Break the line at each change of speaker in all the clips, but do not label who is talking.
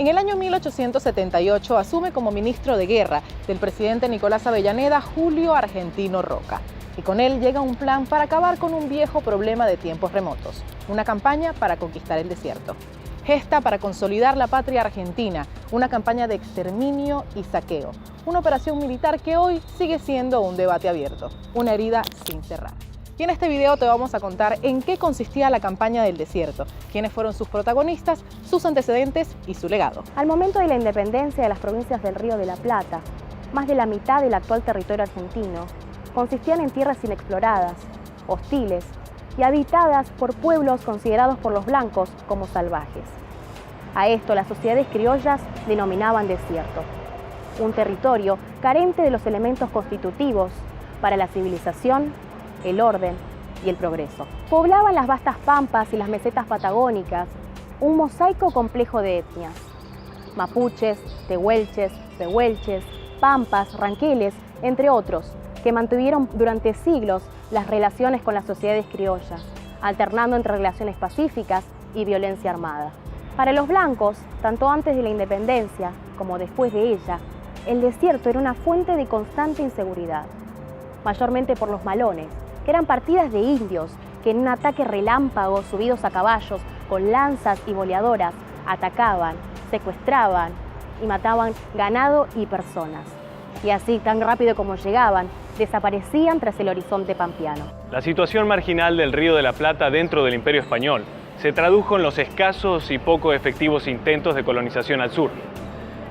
En el año 1878 asume como ministro de Guerra del presidente Nicolás Avellaneda Julio Argentino Roca. Y con él llega un plan para acabar con un viejo problema de tiempos remotos, una campaña para conquistar el desierto. Gesta para consolidar la patria argentina, una campaña de exterminio y saqueo, una operación militar que hoy sigue siendo un debate abierto, una herida sin cerrar. Y en este video te vamos a contar en qué consistía la campaña del desierto, quiénes fueron sus protagonistas, sus antecedentes y su legado.
Al momento de la independencia de las provincias del Río de la Plata, más de la mitad del actual territorio argentino consistían en tierras inexploradas, hostiles y habitadas por pueblos considerados por los blancos como salvajes. A esto las sociedades criollas denominaban desierto, un territorio carente de los elementos constitutivos para la civilización, el orden y el progreso. Poblaban las vastas pampas y las mesetas patagónicas un mosaico complejo de etnias: mapuches, tehuelches, pehuelches, pampas, ranqueles, entre otros, que mantuvieron durante siglos las relaciones con las sociedades criollas, alternando entre relaciones pacíficas y violencia armada. Para los blancos, tanto antes de la independencia como después de ella, el desierto era una fuente de constante inseguridad, mayormente por los malones, que eran partidas de indios que en un ataque relámpago subidos a caballos con lanzas y boleadoras atacaban, secuestraban y mataban ganado y personas. Y así, tan rápido como llegaban, desaparecían tras el horizonte pampeano.
La situación marginal del Río de la Plata dentro del Imperio Español se tradujo en los escasos y poco efectivos intentos de colonización al sur.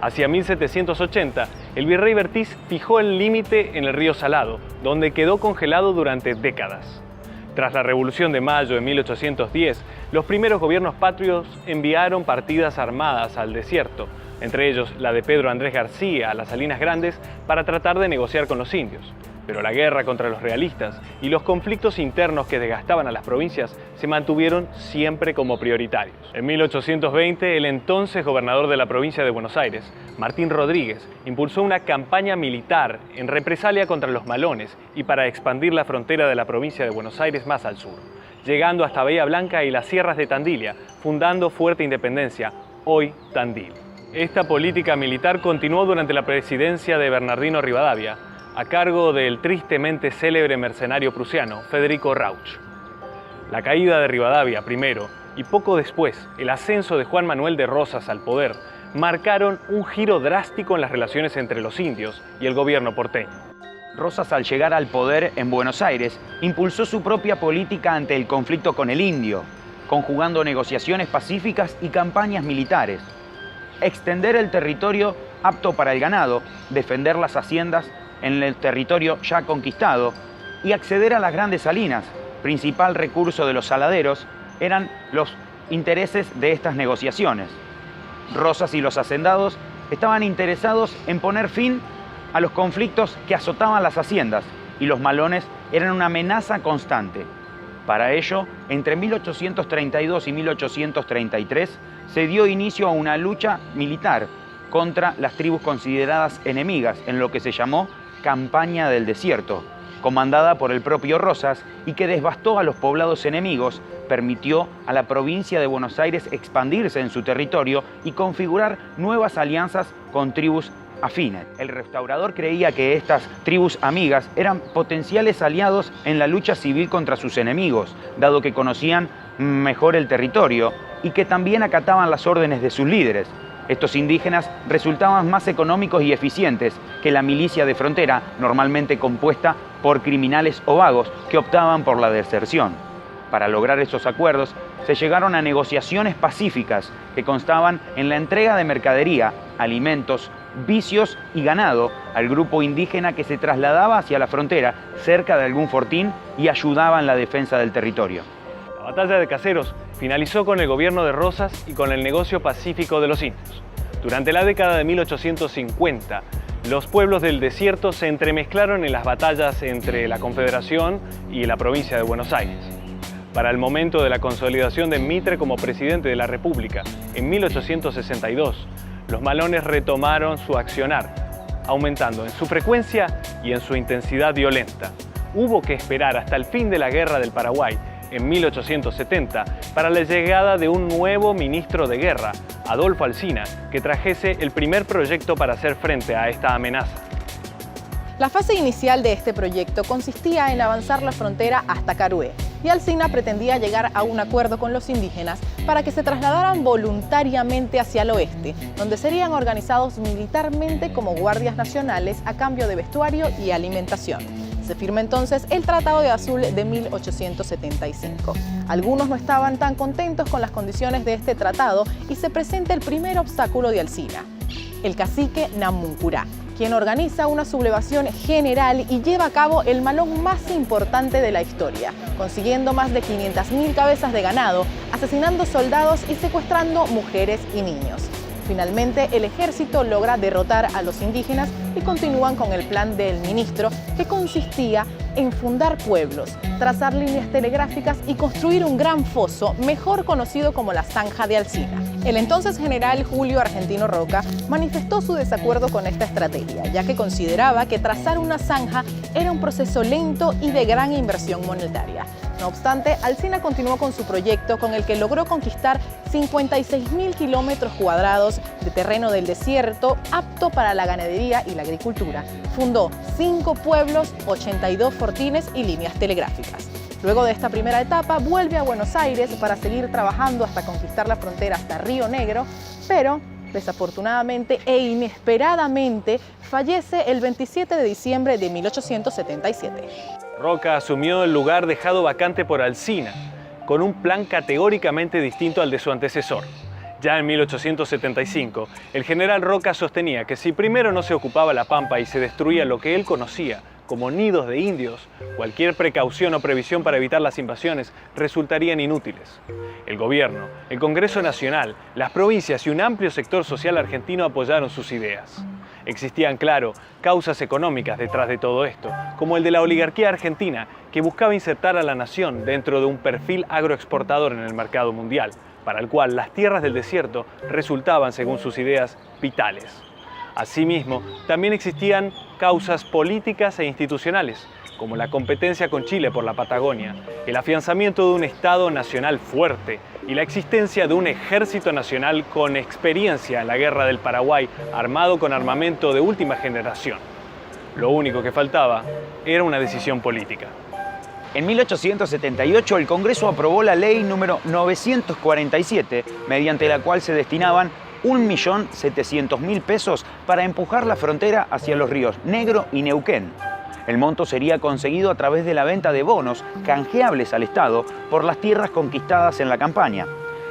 Hacia 1780, el virrey Bertiz fijó el límite en el río Salado, donde quedó congelado durante décadas. Tras la Revolución de Mayo de 1810, los primeros gobiernos patrios enviaron partidas armadas al desierto, entre ellos la de Pedro Andrés García a las Salinas Grandes, para tratar de negociar con los indios. Pero la guerra contra los realistas y los conflictos internos que desgastaban a las provincias se mantuvieron siempre como prioritarios. En 1820, el entonces gobernador de la provincia de Buenos Aires, Martín Rodríguez, impulsó una campaña militar en represalia contra los malones y para expandir la frontera de la provincia de Buenos Aires más al sur, llegando hasta Bahía Blanca y las sierras de Tandilia, fundando Fuerte Independencia, hoy Tandil. Esta política militar continuó durante la presidencia de Bernardino Rivadavia, a cargo del tristemente célebre mercenario prusiano Federico Rauch. La caída de Rivadavia primero y poco después el ascenso de Juan Manuel de Rosas al poder marcaron un giro drástico en las relaciones entre los indios y el gobierno porteño.
Rosas, al llegar al poder en Buenos Aires, impulsó su propia política ante el conflicto con el indio, conjugando negociaciones pacíficas y campañas militares. Extender el territorio apto para el ganado, defender las haciendas en el territorio ya conquistado y acceder a las grandes salinas, principal recurso de los saladeros, eran los intereses de estas negociaciones. Rosas y los hacendados estaban interesados en poner fin a los conflictos que azotaban las haciendas, y los malones eran una amenaza constante. Para ello, entre 1832 y 1833 se dio inicio a una lucha militar contra las tribus consideradas enemigas en lo que se llamó Campaña del Desierto, comandada por el propio Rosas y que devastó a los poblados enemigos, permitió a la provincia de Buenos Aires expandirse en su territorio y configurar nuevas alianzas con tribus afines. El restaurador creía que estas tribus amigas eran potenciales aliados en la lucha civil contra sus enemigos, dado que conocían mejor el territorio y que también acataban las órdenes de sus líderes. Estos indígenas resultaban más económicos y eficientes que la milicia de frontera, normalmente compuesta por criminales o vagos que optaban por la deserción. Para lograr esos acuerdos, se llegaron a negociaciones pacíficas que constaban en la entrega de mercadería, alimentos, vicios y ganado al grupo indígena que se trasladaba hacia la frontera, cerca de algún fortín, y ayudaba en la defensa del territorio.
La batalla de Caseros finalizó con el gobierno de Rosas y con el negocio pacífico de los indios. Durante la década de 1850, los pueblos del desierto se entremezclaron en las batallas entre la Confederación y la provincia de Buenos Aires. Para el momento de la consolidación de Mitre como presidente de la República, en 1862, los malones retomaron su accionar, aumentando en su frecuencia y en su intensidad violenta. Hubo que esperar hasta el fin de la Guerra del Paraguay en 1870, para la llegada de un nuevo ministro de guerra, Adolfo Alsina, que trajese el primer proyecto para hacer frente a esta amenaza.
La fase inicial de este proyecto consistía en avanzar la frontera hasta Carué, y Alsina pretendía llegar a un acuerdo con los indígenas para que se trasladaran voluntariamente hacia el oeste, donde serían organizados militarmente como guardias nacionales a cambio de vestuario y alimentación. Se firma entonces el Tratado de Azul de 1875. Algunos no estaban tan contentos con las condiciones de este tratado y se presenta el primer obstáculo de Alsina, el cacique Namuncurá, quien organiza una sublevación general y lleva a cabo el malón más importante de la historia, consiguiendo más de 500.000 cabezas de ganado, asesinando soldados y secuestrando mujeres y niños. Finalmente, el ejército logra derrotar a los indígenas y continúan con el plan del ministro, que consistía en fundar pueblos, trazar líneas telegráficas y construir un gran foso, mejor conocido como la Zanja de Alsina. El entonces general Julio Argentino Roca manifestó su desacuerdo con esta estrategia, ya que consideraba que trazar una zanja era un proceso lento y de gran inversión monetaria. No obstante, Alsina continuó con su proyecto, con el que logró conquistar 56.000 kilómetros cuadrados de terreno del desierto apto para la ganadería y la agricultura. Fundó 5 pueblos, 82 fortines y líneas telegráficas. Luego de esta primera etapa, vuelve a Buenos Aires para seguir trabajando hasta conquistar la frontera hasta Río Negro, pero desafortunadamente e inesperadamente fallece el 27 de diciembre de 1877.
Roca asumió el lugar dejado vacante por Alsina, con un plan categóricamente distinto al de su antecesor. Ya en 1875, el general Roca sostenía que si primero no se ocupaba la pampa y se destruía lo que él conocía como nidos de indios, cualquier precaución o previsión para evitar las invasiones resultarían inútiles. El gobierno, el Congreso Nacional, las provincias y un amplio sector social argentino apoyaron sus ideas. Existían, claro, causas económicas detrás de todo esto, como el de la oligarquía argentina, que buscaba insertar a la nación dentro de un perfil agroexportador en el mercado mundial, para el cual las tierras del desierto resultaban, según sus ideas, vitales. Asimismo, también existían causas políticas e institucionales, como la competencia con Chile por la Patagonia, el afianzamiento de un Estado nacional fuerte y la existencia de un ejército nacional con experiencia en la Guerra del Paraguay, armado con armamento de última generación. Lo único que faltaba era una decisión política.
En 1878 el Congreso aprobó la ley número 947, mediante la cual se destinaban 1.700.000 pesos para empujar la frontera hacia los ríos Negro y Neuquén. El monto sería conseguido a través de la venta de bonos canjeables al Estado por las tierras conquistadas en la campaña.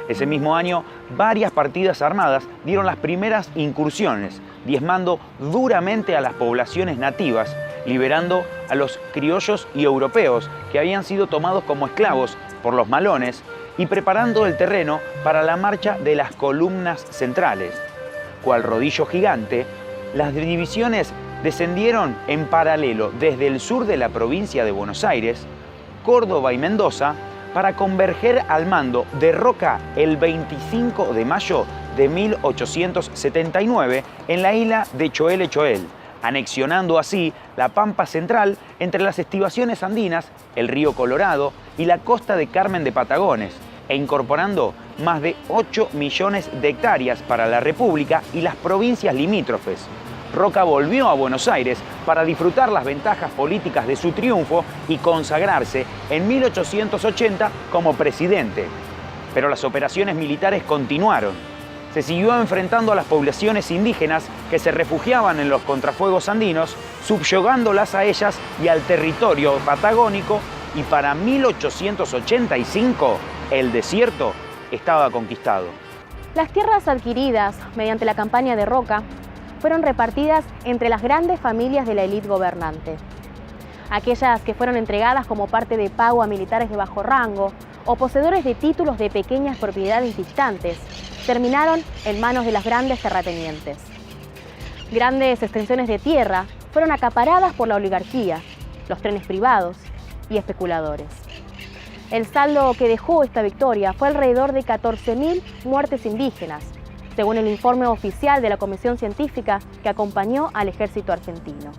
Ese mismo año, varias partidas armadas dieron las primeras incursiones, diezmando duramente a las poblaciones nativas, liberando a los criollos y europeos que habían sido tomados como esclavos por los malones y preparando el terreno para la marcha de las columnas centrales. Cual rodillo gigante, las divisiones descendieron en paralelo desde el sur de la provincia de Buenos Aires, Córdoba y Mendoza, para converger al mando de Roca el 25 de mayo de 1879 en la isla de Choel Choel, anexionando así la Pampa Central entre las estribaciones andinas, el río Colorado y la costa de Carmen de Patagones, e incorporando más de 8 millones de hectáreas para la República y las provincias limítrofes. Roca volvió a Buenos Aires para disfrutar las ventajas políticas de su triunfo y consagrarse en 1880 como presidente. Pero las operaciones militares continuaron. Se siguió enfrentando a las poblaciones indígenas que se refugiaban en los contrafuegos andinos, subyugándolas a ellas y al territorio patagónico, y para 1885 el desierto estaba conquistado.
Las tierras adquiridas mediante la campaña de Roca fueron repartidas entre las grandes familias de la élite gobernante. Aquellas que fueron entregadas como parte de pago a militares de bajo rango o poseedores de títulos de pequeñas propiedades distantes terminaron en manos de las grandes terratenientes. Grandes extensiones de tierra fueron acaparadas por la oligarquía, los trenes privados y especuladores. El saldo que dejó esta victoria fue alrededor de 14.000 muertes indígenas, según el informe oficial de la Comisión Científica que acompañó al ejército argentino.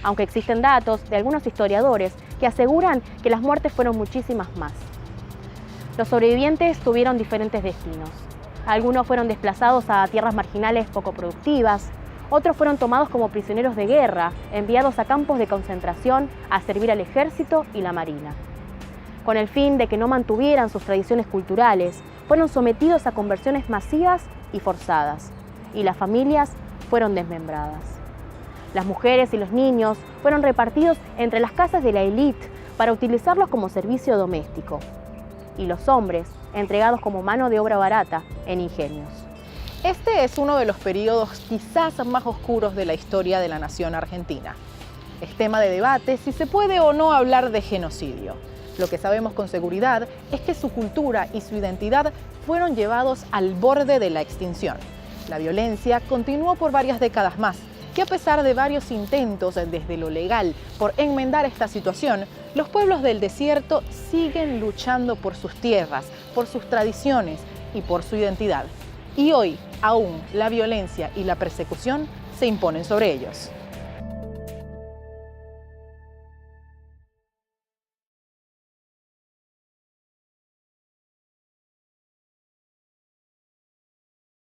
Aunque existen datos de algunos historiadores que aseguran que las muertes fueron muchísimas más. Los sobrevivientes tuvieron diferentes destinos. Algunos fueron desplazados a tierras marginales poco productivas, otros fueron tomados como prisioneros de guerra, enviados a campos de concentración a servir al ejército y la marina. Con el fin de que no mantuvieran sus tradiciones culturales, fueron sometidos a conversiones masivas y forzadas, y las familias fueron desmembradas. Las mujeres y los niños fueron repartidos entre las casas de la élite para utilizarlos como servicio doméstico, y los hombres entregados como mano de obra barata en ingenios.
Este es uno de los periodos quizás más oscuros de la historia de la nación argentina. Es tema de debate si se puede o no hablar de genocidio. Lo que sabemos con seguridad es que su cultura y su identidad fueron llevados al borde de la extinción. La violencia continuó por varias décadas más, y a pesar de varios intentos desde lo legal por enmendar esta situación, los pueblos del desierto siguen luchando por sus tierras, por sus tradiciones y por su identidad. Y hoy, aún, la violencia y la persecución se imponen sobre ellos.